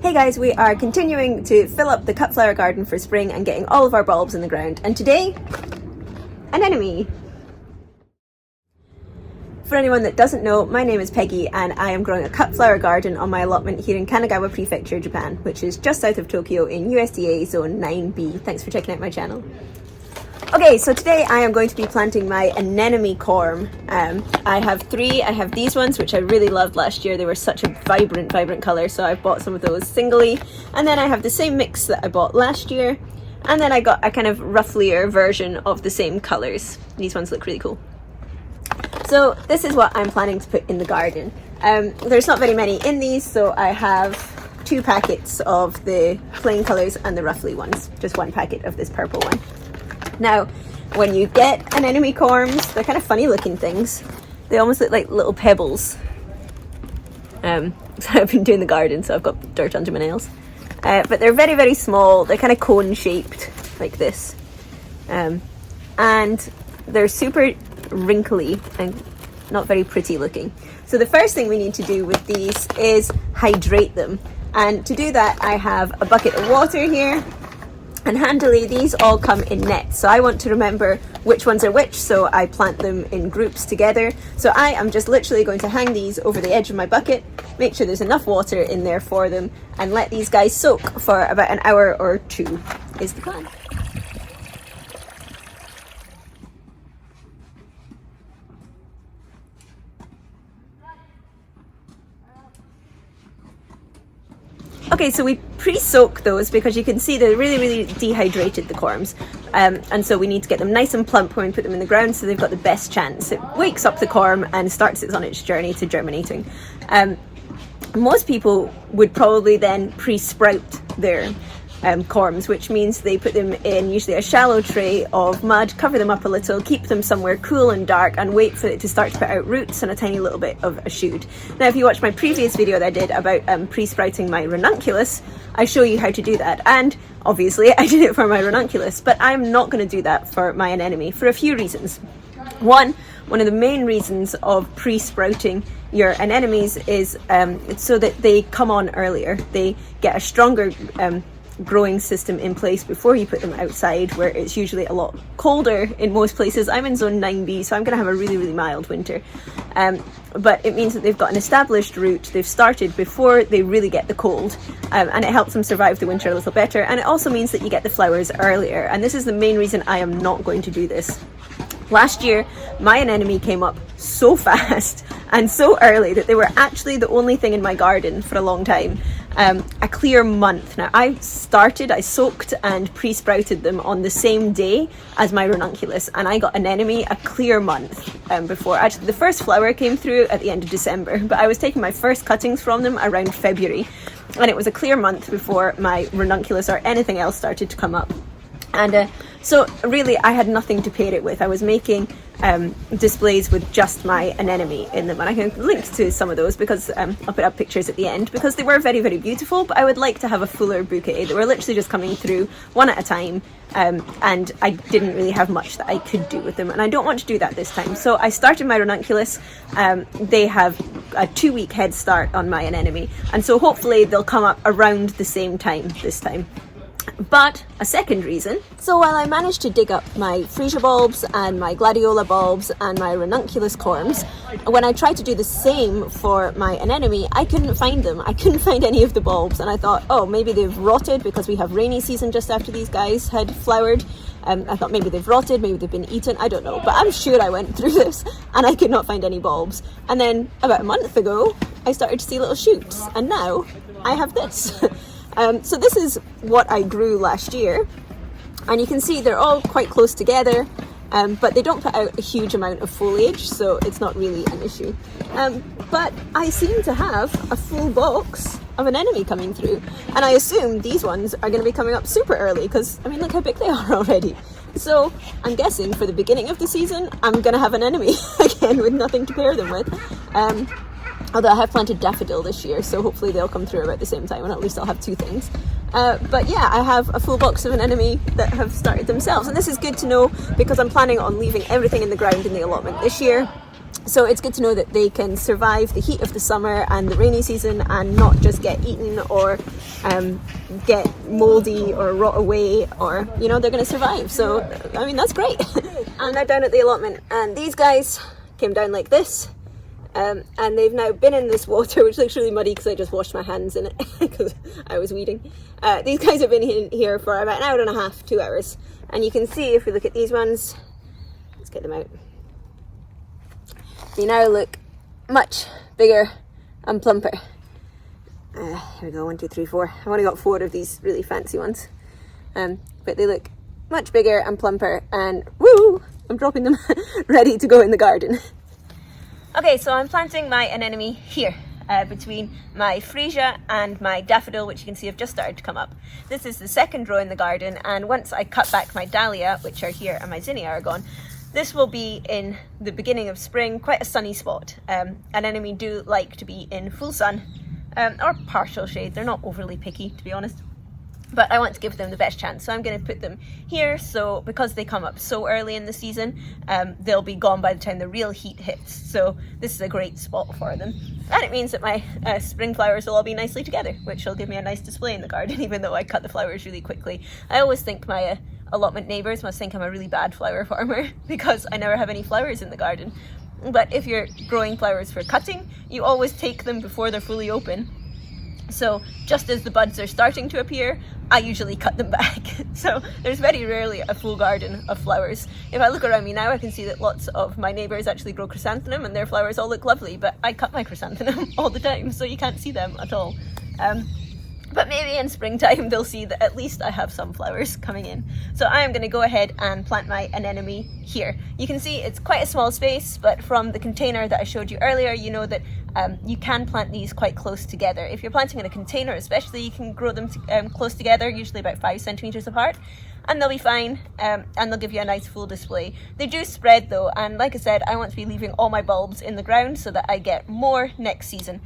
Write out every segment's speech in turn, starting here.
Hey guys, we are continuing to fill up the cut flower garden for spring and getting all of our bulbs in the ground. And today, anemone. For anyone that doesn't know, my name is Peggy and I am growing a cut flower garden on my allotment here in Kanagawa Prefecture, Japan, which is just south of Tokyo in USDA Zone 9B. Thanks for checking out my channel. Okay, so today I am going to be planting my anemone corm. I have three. I have these ones, which I really loved last year. They were such a vibrant colour, so I've bought some of those singly. And then I have the same mix that I bought last year. And then I got a kind of roughlier version of the same colours. These ones look really cool. So this is what I'm planning to put in the garden. There's not very many in these, so I have 2 packets of the plain colours and the roughly ones. Just 1 packet of this purple one. Now, when you get anemone corms, they're kind of funny looking things. They almost look like little pebbles. So I've been doing the garden, so I've got dirt under my nails. But they're very small. They're kind of cone shaped, like this. And they're super wrinkly and not very pretty looking. So the first thing we need to do with these is hydrate them. And to do that, I have a bucket of water here. And handily, these all come in nets. So I want to remember which ones are which, so I plant them in groups together. So I am just literally going to hang these over the edge of my bucket, make sure there's enough water in there for them, and let these guys soak for about an hour or 2 is the plan. Okay, so we pre-soak those because you can see they're really dehydrated, the corms. And so we need to get them nice and plump when we put them in the ground so they've got the best chance. It wakes up the corm and starts it on its journey to germinating. Most people would probably then pre-sprout their corms, which means they put them in usually a shallow tray of mud, cover them up a little, keep them somewhere cool and dark, and wait for it to start to put out roots and a tiny little bit of a shoot. Now, if you watch my previous video that I did about pre-sprouting my ranunculus, I show you how to do that, and obviously I did it for my ranunculus, but I'm not going to do that for my anemone for a few reasons. One of the main reasons of pre-sprouting your anemones is it's so that they come on earlier. They get a stronger growing system in place before you put them outside, where it's usually a lot colder in most places. I'm in zone 9B, so I'm going to have a really mild winter. But it means that they've got an established root. They've started before they really get the cold, and it helps them survive the winter a little better. And it also means that you get the flowers earlier. And this is the main reason I am not going to do this. Last year, my anemone came up so fast and so early that they were actually the only thing in my garden for a long time. A clear month. Now, I soaked and pre-sprouted them on the same day as my ranunculus, and I got anemone a clear month before. Actually, the first flower came through at the end of December, but I was taking my first cuttings from them around February, and it was a clear month before my ranunculus or anything else started to come up. And so really I had nothing to pair it with. I was making displays with just my anemone in them, and I can link to some of those because I'll put up pictures at the end, because they were very beautiful, but I would like to have a fuller bouquet. They were literally just coming through one at a time, and I didn't really have much that I could do with them, and I don't want to do that this time. So I started my ranunculus. They have a 2-week head start on my anemone, and so hopefully they'll come up around the same time this time. But a second reason, so while I managed to dig up my freesia bulbs and my gladiola bulbs and my ranunculus corms, when I tried to do the same for my anemone, I couldn't find them. I couldn't find any of the bulbs, and I thought, oh, maybe they've rotted because we have rainy season just after these guys had flowered. I thought maybe they've rotted, maybe they've been eaten, I don't know, but I'm sure I went through this and I could not find any bulbs. And then about a month ago, I started to see little shoots, and now I have this. So this is what I grew last year, and you can see they're all quite close together, but they don't put out a huge amount of foliage, so it's not really an issue. But I seem to have a full box of anemone coming through, and I assume these ones are going to be coming up super early because, I mean, look how big they are already. So I'm guessing for the beginning of the season, I'm going to have an anemone again with nothing to pair them with. Although I have planted daffodil this year, so hopefully they'll come through about the same time, and at least I'll have 2 things. But yeah, I have a full box of anemone that have started themselves, and this is good to know because I'm planning on leaving everything in the ground in the allotment this year. So it's good to know that they can survive the heat of the summer and the rainy season and not just get eaten or get moldy or rot away, or, you know, they're going to survive. So, I mean, that's great. I'm now down at the allotment, and these guys came down like this, and they've now been in this water, which looks really muddy because I just washed my hands in it because I was weeding. These guys have been in here for about an hour and a half, 2 hours. And you can see, if we look at these ones, let's get them out. They now look much bigger and plumper. Here we go, 1, 2, 3, 4. I've only got 4 of these really fancy ones. But they look much bigger and plumper, and woo, I'm dropping them, ready to go in the garden. Okay, so I'm planting my anemone here, between my freesia and my daffodil, which you can see have just started to come up. This is the second row in the garden, and once I cut back my dahlia, which are here, and my zinnia are gone, this will be in the beginning of spring, quite a sunny spot. Anemone do like to be in full sun, or partial shade. They're not overly picky, to be honest, but I want to give them the best chance. So I'm going to put them here, so because they come up so early in the season, they'll be gone by the time the real heat hits. So this is a great spot for them. And it means that my spring flowers will all be nicely together, which will give me a nice display in the garden, even though I cut the flowers really quickly. I always think my allotment neighbours must think I'm a really bad flower farmer because I never have any flowers in the garden. But if you're growing flowers for cutting, you always take them before they're fully open. So just as the buds are starting to appear, I usually cut them back. So there's very rarely a full garden of flowers. If I look around me now, I can see that lots of my neighbours actually grow chrysanthemum and their flowers all look lovely, but I cut my chrysanthemum all the time, so you can't see them at all. But maybe in springtime they'll see that at least I have some flowers coming in. So I am going to go ahead and plant my anemone here. You can see it's quite a small space, but from the container that I showed you earlier, you know that you can plant these quite close together. If you're planting in a container especially, you can grow them close together, usually about 5 centimeters apart, and they'll be fine, and they'll give you a nice full display. They do spread though, and like I said, I want to be leaving all my bulbs in the ground so that I get more next season.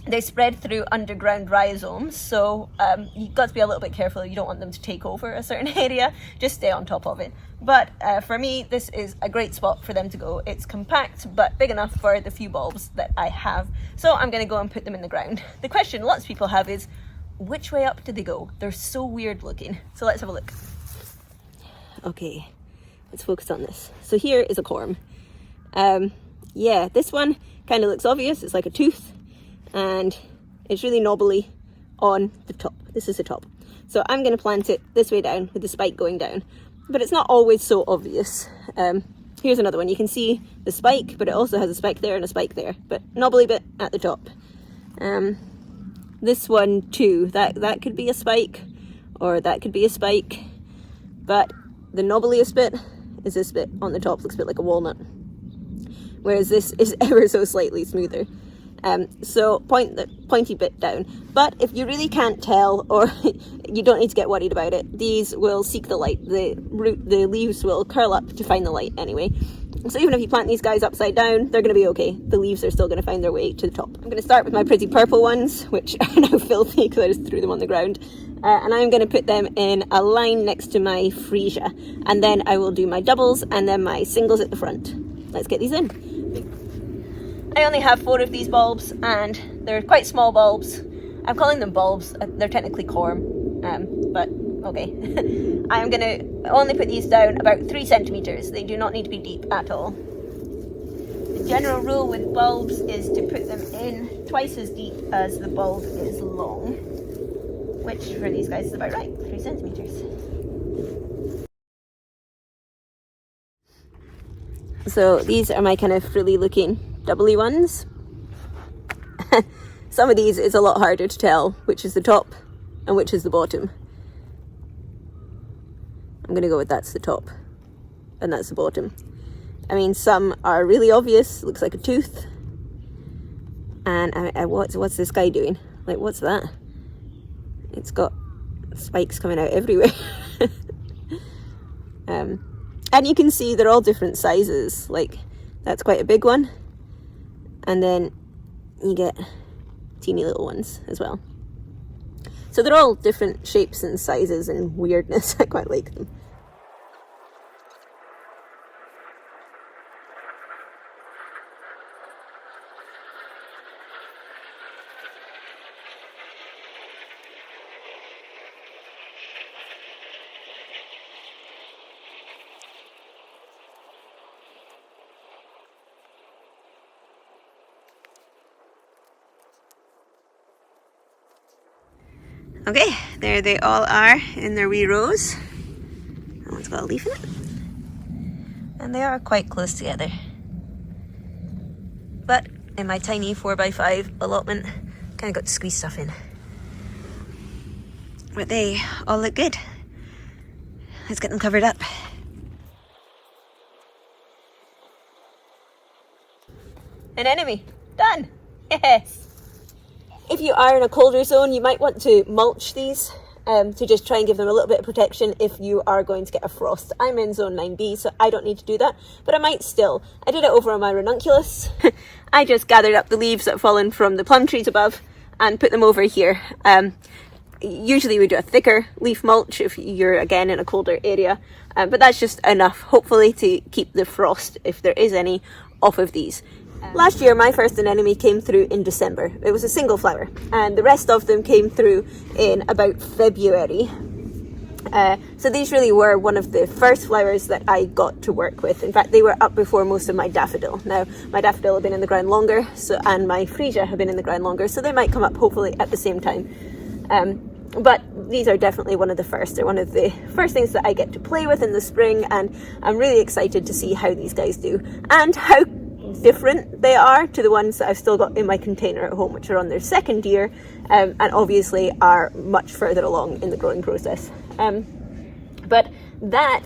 They spread through underground rhizomes, so you've got to be a little bit careful. You don't want them to take over a certain area. Just stay on top of it. But for me, this is a great spot for them to go. It's compact, but big enough for the few bulbs that I have. So I'm going to go and put them in the ground. The question lots of people have is, which way up do they go? They're so weird looking. So let's have a look. Okay, let's focus on this. So here is a corm. Yeah, this one kind of looks obvious. It's like a tooth. And it's really knobbly on the top. This is the top. So I'm going to plant it this way down with the spike going down. But it's not always so obvious. Here's another one. You can see the spike, but it also has a spike there and a spike there. But knobbly bit at the top. This one too. That could be a spike, or that could be a spike. But the knobbliest bit is this bit on the top. Looks a bit like a walnut. Whereas this is ever so slightly smoother. So pointy bit down. But if you really can't tell, or you don't need to get worried about it, these will seek the light. The leaves will curl up to find the light anyway. So even if you plant these guys upside down, they're going to be okay. The leaves are still going to find their way to the top. I'm going to start with my pretty purple ones, which are now filthy because I just threw them on the ground. And I'm going to put them in a line next to my freesia. And then I will do my doubles and then my singles at the front. Let's get these in. I only have 4 of these bulbs, and they're quite small bulbs. I'm calling them bulbs. They're technically corm, but okay. I'm going to only put these down about 3 centimeters. They do not need to be deep at all. The general rule with bulbs is to put them in twice as deep as the bulb is long, which for these guys is about right, 3 centimeters. So these are my kind of frilly looking doubly ones. Some of these is a lot harder to tell which is the top and which is the bottom. I'm going to go with that's the top and that's the bottom. I mean, some are really obvious, looks like a tooth. And what's this guy doing? Like, what's that? It's got spikes coming out everywhere. And you can see they're all different sizes. Like, that's quite a big one. And then you get teeny little ones as well. So they're all different shapes and sizes and weirdness. I quite like them. Okay, there they all are in their wee rows. That one's got a leaf in it. And they are quite close together. But in my tiny 4x5 allotment, kind of got to squeeze stuff in. But they all look good. Let's get them covered up. An enemy. Done. Yes. If you are in a colder zone, you might want to mulch these to just try and give them a little bit of protection if you are going to get a frost. I'm in zone 9B, so I don't need to do that, but I might still. I did it over on my ranunculus. I just gathered up the leaves that have fallen from the plum trees above and put them over here. Usually we do a thicker leaf mulch if you're again in a colder area, but that's just enough, hopefully, to keep the frost, if there is any, off of these. Last year my first anemone came through in December. It was a single flower, and the rest of them came through in about February. So these really were one of the first flowers that I got to work with. In fact, they were up before most of my daffodil. Now, my daffodil have been in the ground longer, and my freesia have been in the ground longer, so they might come up hopefully at the same time. But these are definitely one of the first. They're one of the first things that I get to play with in the spring, and I'm really excited to see how these guys do and how different they are to the ones that I've still got in my container at home, which are on their second year, and obviously are much further along in the growing process. But that,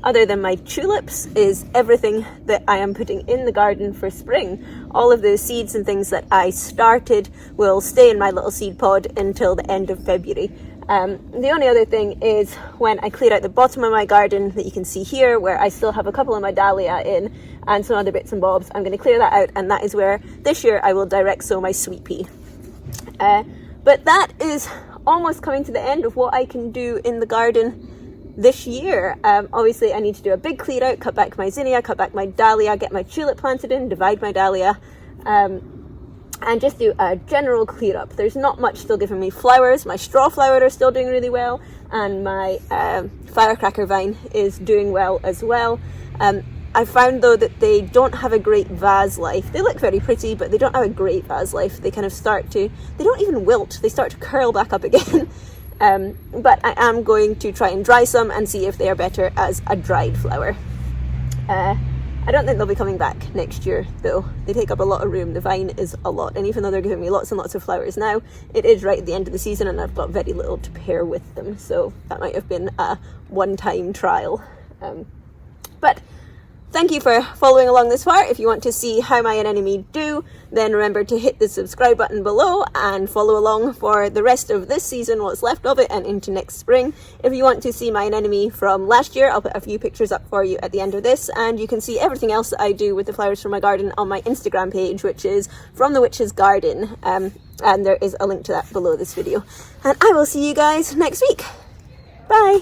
other than my tulips, is everything that I am putting in the garden for spring. All of the seeds and things that I started will stay in my little seed pod until the end of February. The only other thing is when I clear out the bottom of my garden that you can see here, where I still have a couple of my dahlia in and some other bits and bobs, I'm going to clear that out, and that is where this year I will direct sow my sweet pea. But that is almost coming to the end of what I can do in the garden this year. Obviously I need to do a big clear out, cut back my zinnia, cut back my dahlia, get my tulip planted in, divide my dahlia, and just do a general clear up. There's not much still giving me flowers. My straw flower are still doing really well, and my firecracker vine is doing well as well. I found though that they don't have a great vase life. They look very pretty, but they don't have a great vase life. They kind of they don't even wilt, they start to curl back up again. But I am going to try and dry some and see if they are better as a dried flower. I don't think they'll be coming back next year though. They take up a lot of room. The vine is a lot, and even though they're giving me lots and lots of flowers now, it is right at the end of the season and I've got very little to pair with them, so that might have been a one-time trial. But thank you for following along this far. If you want to see how my anemone do, then remember to hit the subscribe button below and follow along for the rest of this season, what's left of it, and into next spring. If you want to see my anemone from last year, I'll put a few pictures up for you at the end of this, and you can see everything else that I do with the flowers from my garden on my Instagram page, which is From the Witch's Garden, and there is a link to that below this video. And I will see you guys next week. Bye!